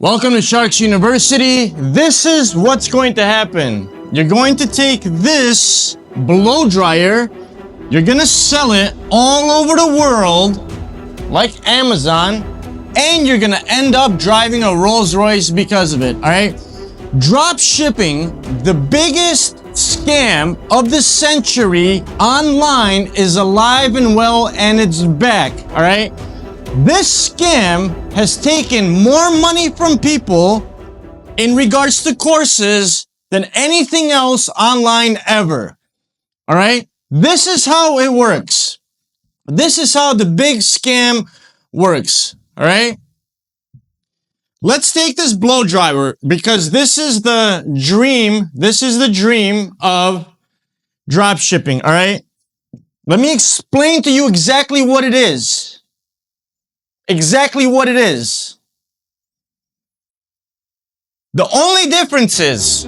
Welcome to Sharks University. This is what's going to happen. You're going to take this blow dryer, you're gonna sell it all over the world, like Amazon, and you're gonna end up driving a Rolls Royce because of it, all right? Drop shipping, the biggest scam of the century online, is alive and well, and it's back, all right? This scam has taken more money from people in regards to courses than anything else online ever. All right? This is how it works. This is how the big scam works. All right? Let's take this blow dryer because this is the dream. This is the dream of drop shipping. All right? Let me explain to you exactly what it is. Exactly what it is. The only difference is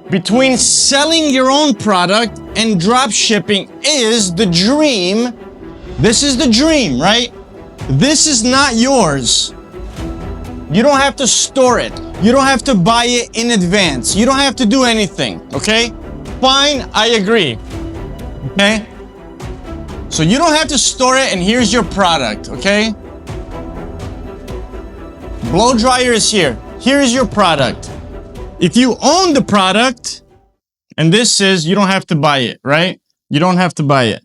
between selling your own product and drop shipping is the dream. This is the dream, right? This is not yours. You don't have to store it. You don't have to buy it in advance. You don't have to do anything, okay? Fine, I agree. Okay? So you don't have to store it, and here's your product, okay? Blow dryer is here. Here's your product. If you own the product, and this is, you don't have to buy it, right? You don't have to buy it.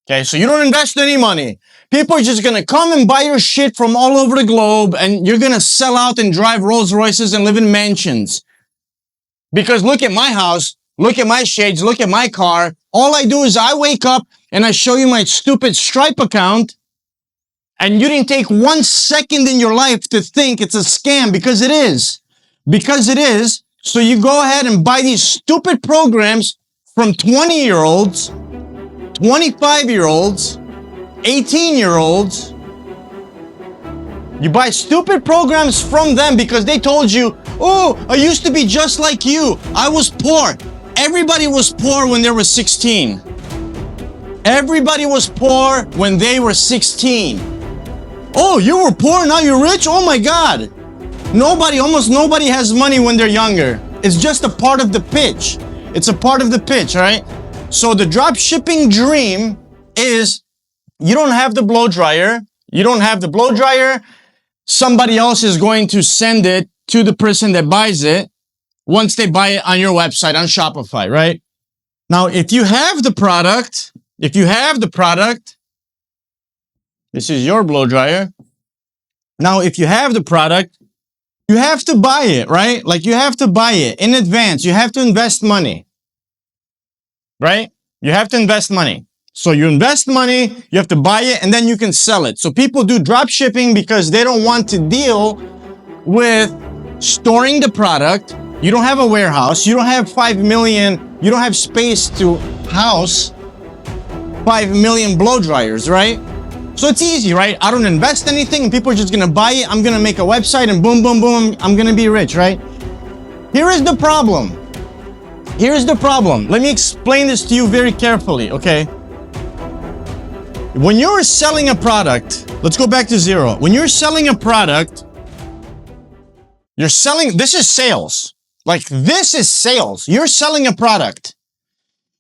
Okay, so you don't invest any money. People are just gonna come and buy your shit from all over the globe, and you're gonna sell out and drive Rolls Royces and live in mansions. Because look at my house, look at my shades, look at my car. All I do is I wake up and I show you my stupid Stripe account, and you didn't take 1 second in your life to think it's a scam, because it is. Because it is. So you go ahead and buy these stupid programs from 20-year-olds, 25-year-olds, 18-year-olds. You buy stupid programs from them because they told you, oh, I used to be just like you. I was poor. Everybody was poor when they were 16. Everybody was poor when they were 16. Oh, you were poor, now you're rich? Oh my God. Almost nobody has money when they're younger. It's just a part of the pitch. It's a part of the pitch, all right? So the drop shipping dream is you don't have the blow dryer. You don't have the blow dryer. Somebody else is going to send it to the person that buys it once they buy it on your website, on Shopify, right? Now, if you have the product, this is your blow dryer. Now, if you have the product, you have to buy it, right? Like, you have to buy it in advance. You have to invest money, right? You have to invest money. So you invest money, you have to buy it, and then you can sell it. So people do drop shipping because they don't want to deal with storing the product. You don't have a warehouse. You don't have 5 million. You don't have space to house 5 million blow dryers, right? So it's easy, right? I don't invest anything and people are just gonna buy it. I'm gonna make a website and boom, boom, boom, I'm gonna be rich, right? Here is the problem. Here's the problem. Let me explain this to you very carefully, okay? When you're selling a product, let's go back to zero. When you're selling a product, this is sales. Like, this is sales. You're selling a product.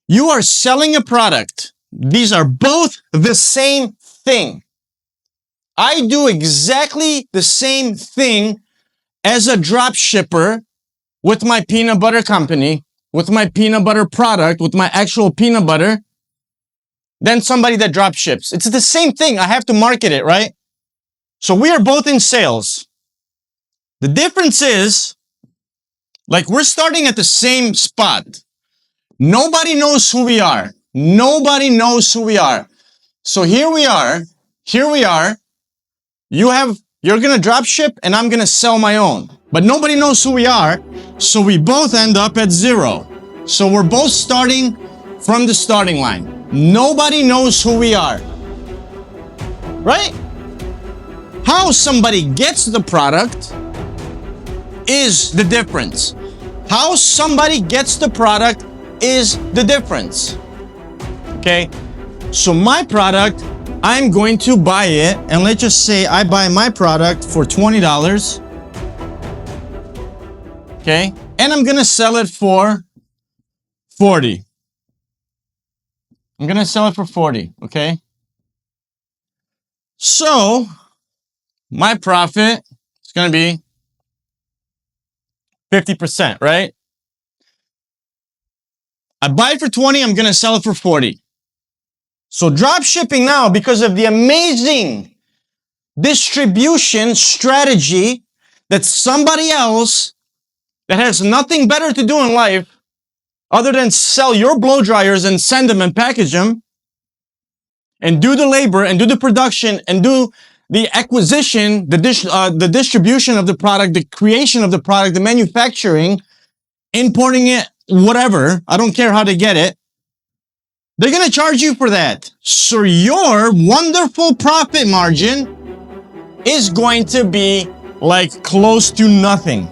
You are selling a product. These are both the same thing. I do exactly the same thing as a drop shipper with my peanut butter company, with my peanut butter product, with my actual peanut butter, than somebody that drop ships. It's the same thing. I have to market it, right? So we are both in sales. The difference is, like, we're starting at the same spot. Nobody knows who we are. Nobody knows who we are. So here we are. You're gonna drop ship and I'm gonna sell my own. But nobody knows who we are. So we both end up at zero. So we're both starting from the starting line. Nobody knows who we are. Right? How somebody gets the product is the difference. How somebody gets the product is the difference. Okay? So my product, I'm going to buy it, and let's just say I buy my product for $20. Okay, and I'm gonna sell it for 40. I'm gonna sell it for 40, okay? So my profit is gonna be 50%, right? I buy it for 20, I'm gonna sell it for 40. So drop shipping now, because of the amazing distribution strategy that somebody else that has nothing better to do in life other than sell your blow dryers and send them and package them and do the labor and do the production and do the acquisition, the distribution of the product, the creation of the product, the manufacturing, importing it, whatever. I don't care how they get it. They're going to charge you for that. So your wonderful profit margin is going to be like close to nothing.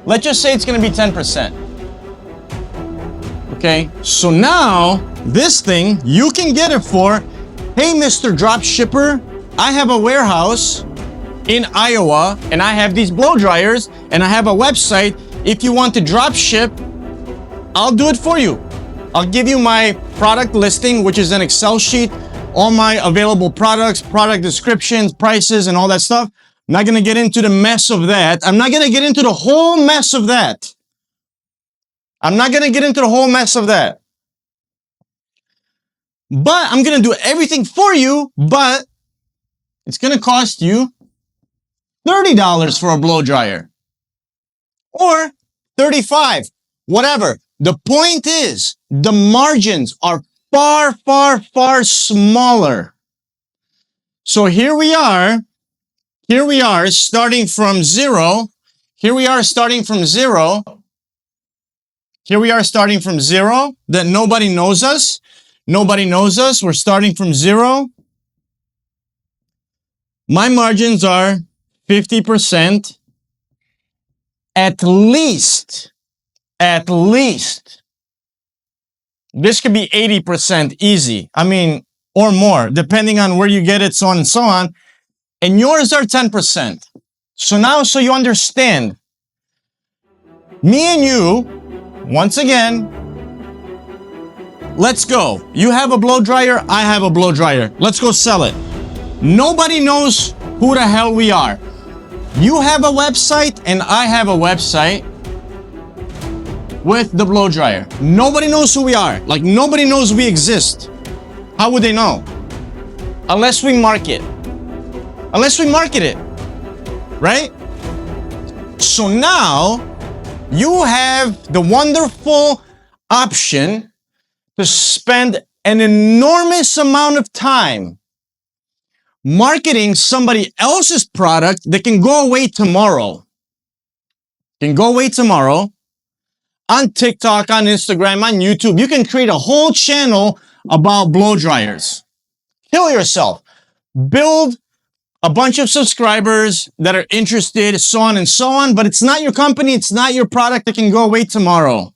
Let's just say it's going to be 10%. Okay, so now this thing, you can get it for, hey, Mr. Dropshipper, I have a warehouse in Iowa and I have these blow dryers and I have a website. If you want to drop ship, I'll do it for you. I'll give you my product listing, which is an Excel sheet, all my available products, product descriptions, prices, and all that stuff. I'm not going to get into the mess of that. I'm not going to get into the whole mess of that. I'm not going to get into the whole mess of that. But I'm going to do everything for you, but it's going to cost you $30 for a blow dryer. Or $35, whatever. The point is, the margins are far, far, far smaller. So here we are starting from zero. Here we are starting from zero that nobody knows us. Nobody knows us. We're starting from zero. My margins are 50%. At least. This could be 80% easy. I mean, or more, depending on where you get it, so on and so on. And yours are 10%. So now, so you understand, me and you, once again, let's go. You have a blow dryer, I have a blow dryer. Let's go sell it. Nobody knows who the hell we are. You have a website and I have a website with the blow dryer. Nobody knows who we are. Like, nobody knows we exist. How would they know? Unless we market. Unless we market it. Right? So now, you have the wonderful option to spend an enormous amount of time marketing somebody else's product that can go away tomorrow. On TikTok, on Instagram, on YouTube. You can create a whole channel about blow dryers. Kill yourself. Build a bunch of subscribers that are interested, so on and so on. But it's not your company. It's not your product that can go away tomorrow.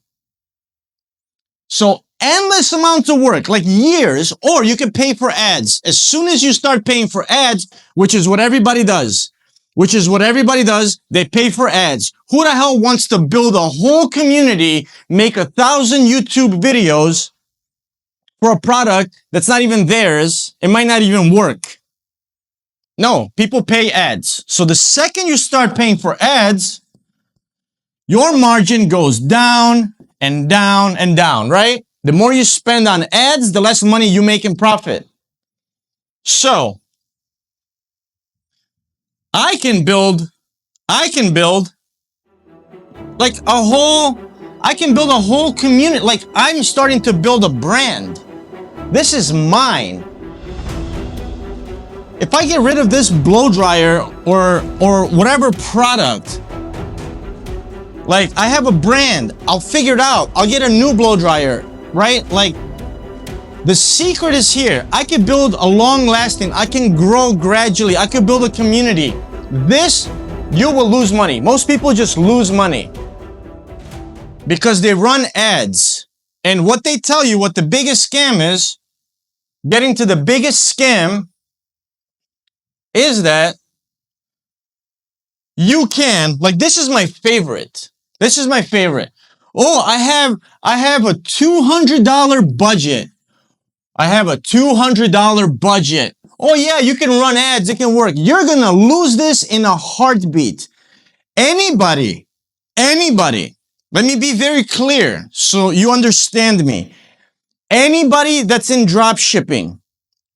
So endless amounts of work, like years, or you can pay for ads. As soon as you start paying for ads, which is what everybody does, they pay for ads. Who the hell wants to build a whole community, make 1,000 YouTube videos for a product that's not even theirs? It might not even work. No, people pay ads. So the second you start paying for ads, your margin goes down and down and down, right? The more you spend on ads, the less money you make in profit. So I can build like a whole community. Like, I'm starting to build a brand. This is mine. If I get rid of this blow dryer or whatever product, like, I have a brand, I'll figure it out. I'll get a new blow dryer, right? Like, the secret is here. I can build a long-lasting, I can grow gradually, I can build a community. This, you will lose money. Most people just lose money because they run ads. And what they tell you, what the biggest scam is, getting to the biggest scam is that you can, like, this is my favorite. This is my favorite. Oh, I have a $200 budget. I have a $200 budget. Oh yeah, you can run ads, it can work. You're gonna lose this in a heartbeat. Anybody, let me be very clear so you understand me. Anybody that's in drop shipping,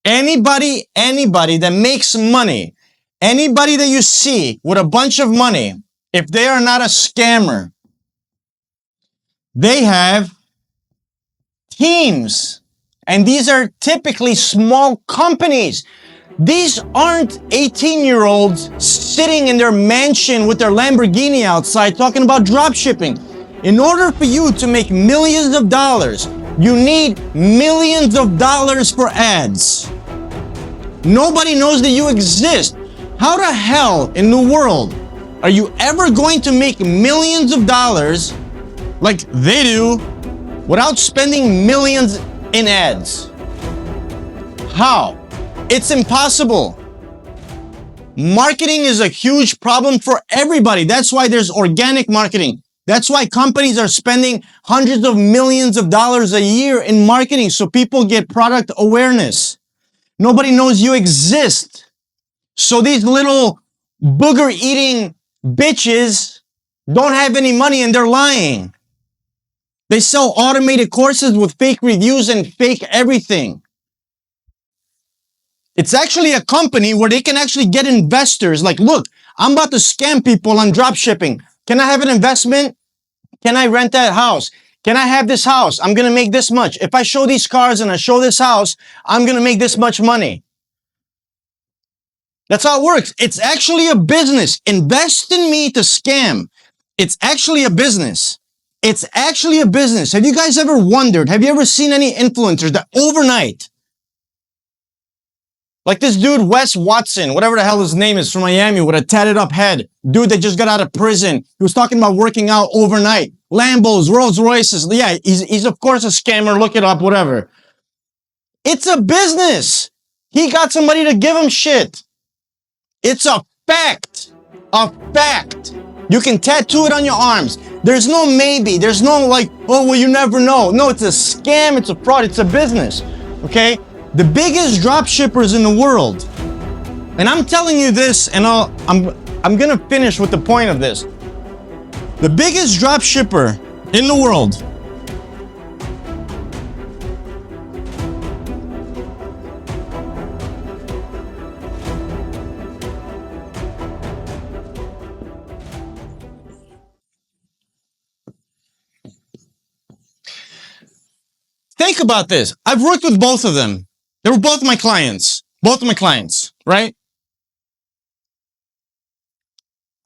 anybody that makes money, anybody that you see with a bunch of money, if they are not a scammer, they have teams. And these are typically small companies. These aren't 18-year-olds sitting in their mansion with their Lamborghini outside talking about drop shipping. In order for you to make millions of dollars, you need millions of dollars for ads. Nobody knows that you exist. How the hell in the world are you ever going to make millions of dollars like they do without spending millions in ads? How? It's impossible. Marketing is a huge problem for everybody. That's why there's organic marketing. That's why companies are spending hundreds of millions of dollars a year in marketing so people get product awareness. Nobody knows you exist. So these little booger-eating bitches don't have any money and they're lying. They sell automated courses with fake reviews and fake everything. It's actually a company where they can actually get investors. Like, look, I'm about to scam people on drop shipping. Can I have an investment? Can I rent that house? Can I have this house? I'm going to make this much. If I show these cars and I show this house, I'm going to make this much money. That's how it works. It's actually a business. Invest in me to scam. It's actually a business. It's actually a business. Have you guys ever wondered, have you ever seen any influencers that overnight, like this dude, Wes Watson, whatever the hell his name is, from Miami with a tatted up head, dude that just got out of prison. He was talking about working out overnight. Lambos, Rolls Royces. Yeah, he's of course a scammer. Look it up, whatever. It's a business. He got somebody to give him shit. It's a fact. A fact. You can tattoo it on your arms. There's no maybe. There's no like, oh, well, you never know. No, it's a scam. It's a fraud. It's a business. Okay? The biggest drop shippers in the world. And I'm telling you this, and I'm going to finish with the point of this. The biggest drop shipper in the world think about this. I've worked with both of them. They were both my clients. Both of my clients, right?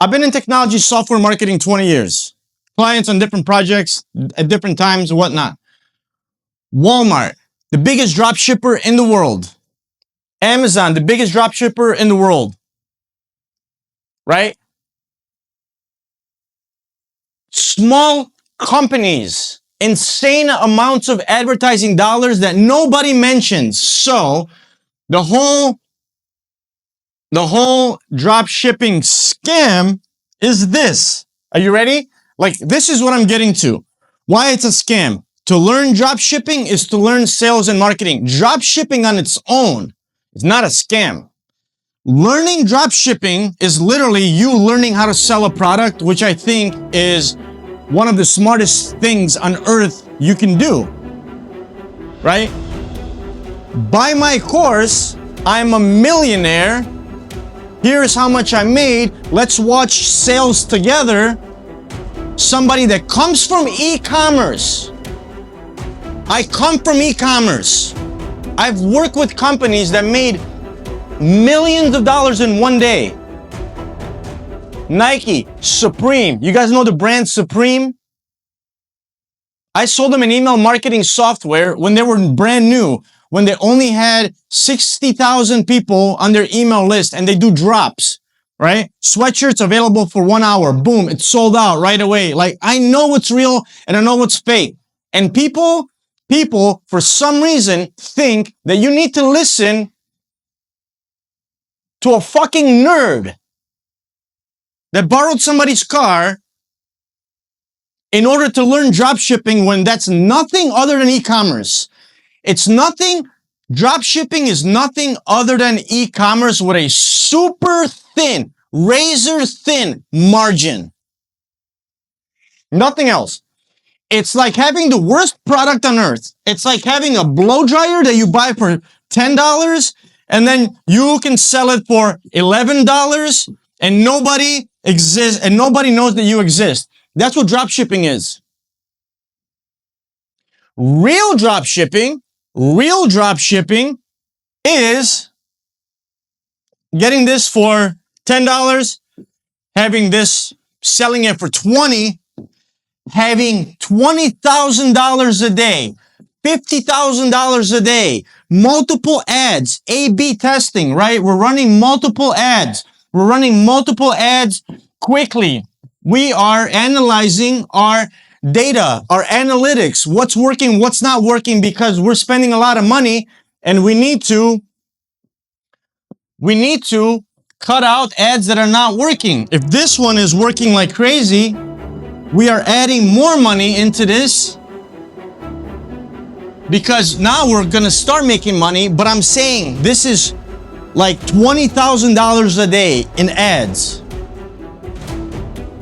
I've been in technology software marketing 20 years. Clients on different projects at different times and whatnot. Walmart, the biggest drop shipper in the world. Amazon, the biggest drop shipper in the world. Right? Small companies, insane amounts of advertising dollars that nobody mentions. So the whole drop shipping scam is this. Are you ready? Like, this is what I'm getting to. Why it's a scam. To learn drop shipping is to learn sales and marketing. Drop shipping on its own is not a scam. Learning drop shipping is literally you learning how to sell a product, which I think is one of the smartest things on earth you can do, right? Buy my course, I'm a millionaire. Here's how much I made. Let's watch sales together. Somebody that comes from e-commerce. I come from e-commerce. I've worked with companies that made millions of dollars in one day. Nike, Supreme. You guys know the brand Supreme? I sold them an email marketing software when they were brand new, when they only had 60,000 people on their email list, and they do drops, right? Sweatshirts available for 1 hour. Boom, it's sold out right away. Like, I know what's real and I know what's fake. And people people, for some reason, think that you need to listen to a fucking nerd that borrowed somebody's car in order to learn dropshipping when that's nothing other than e-commerce. It's nothing, dropshipping is nothing other than e-commerce with a super thin, razor thin margin. Nothing else. It's like having the worst product on earth. It's like having a blow dryer that you buy for $10 and then you can sell it for $11 and nobody exists and nobody knows that you exist. That's what dropshipping is. Real dropshipping is getting this for $10, having this, selling it for $20, having $20,000 a day, $50,000 a day, multiple ads, A/B testing, right? We're running multiple ads. We're running multiple ads quickly. We are analyzing our data, our analytics, what's working, what's not working, because we're spending a lot of money and we need to cut out ads that are not working. If this one is working like crazy, we are adding more money into this because now we're going to start making money. But I'm saying this is like $20,000 a day in ads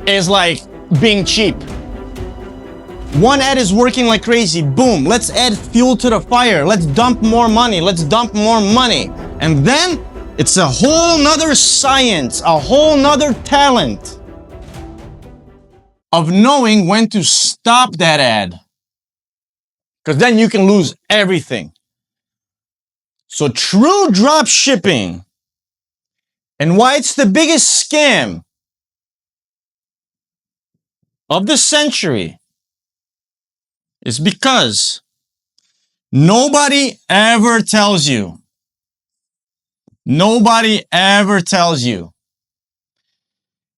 is like being cheap. One ad is working like crazy. Boom. Let's add fuel to the fire. Let's dump more money. And then it's a whole nother science, a whole nother talent of knowing when to stop that ad. Because then you can lose everything. So true drop shipping, and why it's the biggest scam of the century, is because nobody ever tells you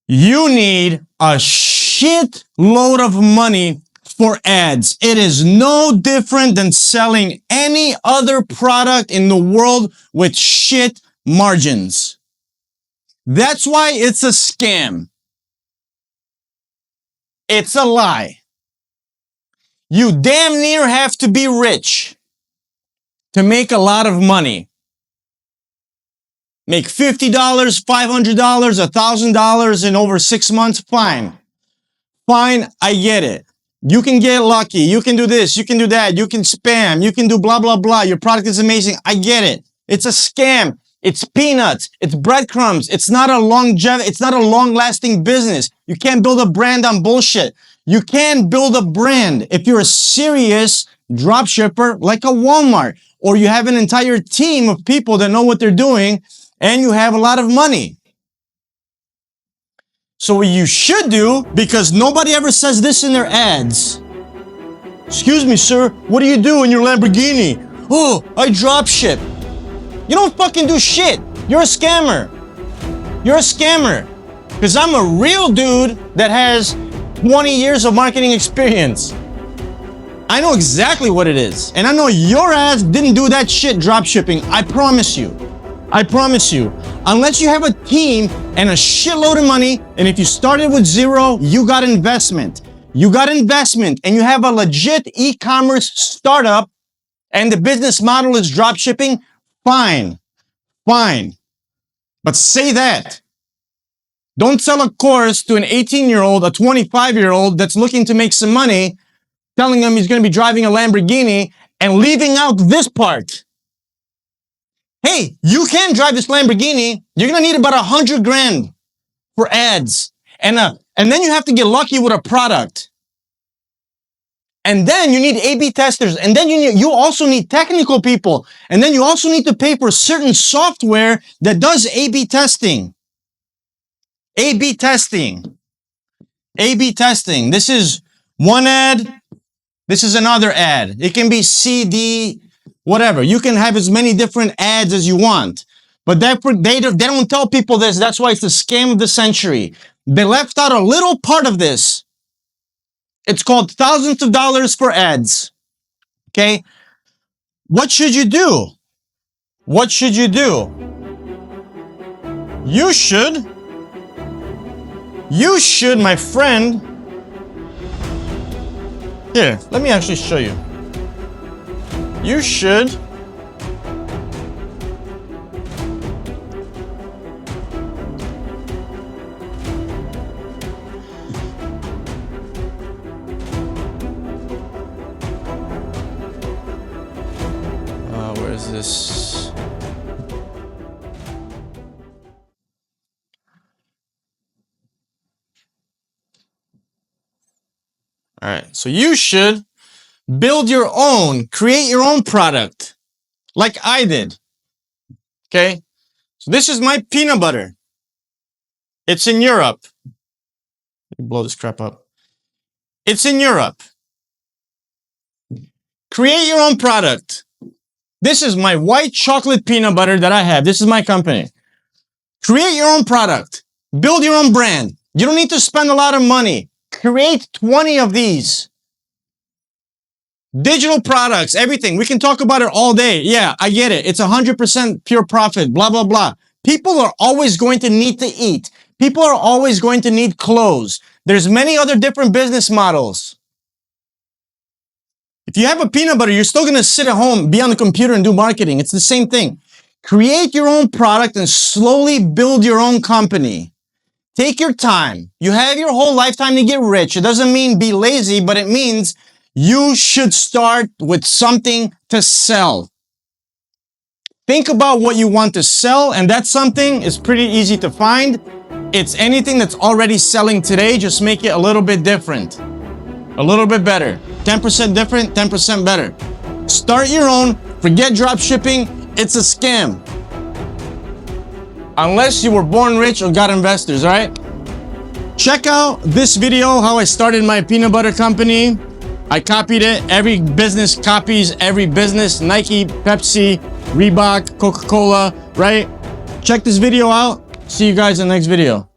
you need a shit load of money for ads. It is no different than selling any other product in the world with shit margins. That's why it's a scam. It's a lie. You damn near have to be rich to make a lot of money. Make $50, $500, $1,000 in over 6 months. Fine, I get it. You can get lucky. You can do this. You can do that. You can spam. You can do blah, blah, blah. Your product is amazing. I get it. It's a scam. It's peanuts. It's breadcrumbs. It's not a long-lasting business. You can't build a brand on bullshit. You can build a brand if you're a serious drop shipper like a Walmart, or you have an entire team of people that know what they're doing and you have a lot of money. So what you should do, because nobody ever says this in their ads. Excuse me, sir, what do you do in your Lamborghini? Oh, I drop ship. You don't fucking do shit. You're a scammer. Because I'm a real dude that has 20 years of marketing experience. I know exactly what it is. And I know your ass didn't do that shit drop shipping. I promise you. Unless you have a team and a shitload of money, and if you started with zero, you got investment. And you have a legit e-commerce startup and the business model is drop shipping, fine. But say that. Don't sell a course to an 18-year-old, a 25-year-old that's looking to make some money, telling him he's going to be driving a Lamborghini and leaving out this part. Hey, you can drive this Lamborghini. You're going to need about $100,000 for ads. And then you have to get lucky with a product. And then you need A/B testers. And then you also need technical people. And then you also need to pay for certain software that does A/B testing. A/B testing. This is one ad. This is another ad. It can be C, D, whatever. You can have as many different ads as you want. But they don't tell people this. That's why it's the scam of the century. They left out a little part of this. It's called thousands of dollars for ads. Okay? What should you do? What should you do? You should, my friend. Here, let me actually show you. You should where is this? All right, so you should build your own, create your own product, like I did. Okay, so this is my peanut butter. It's in Europe. Blow this crap up. It's in Europe. Create your own product. This is my white chocolate peanut butter that I have. This is my company. Create your own product. Build your own brand. You don't need to spend a lot of money. Create 20 of these. Digital products, everything. We can talk about it all day. Yeah, I get it. It's 100% pure profit, blah, blah, blah. People are always going to need to eat. People are always going to need clothes. There's many other different business models. If you have a peanut butter, you're still going to sit at home, be on the computer and do marketing. It's the same thing. Create your own product and slowly build your own company. Take your time. You have your whole lifetime to get rich. It doesn't mean be lazy, but it means you should start with something to sell. Think about what you want to sell, and that something is pretty easy to find. It's anything that's already selling today, just make it a little bit different. A little bit better. 10% different, 10% better. Start your own, forget drop shipping, it's a scam. Unless you were born rich or got investors, all right? Check out this video, how I started my peanut butter company. I copied it. Every business copies every business. Nike, Pepsi, Reebok, Coca-Cola, right? Check this video out. See you guys in the next video.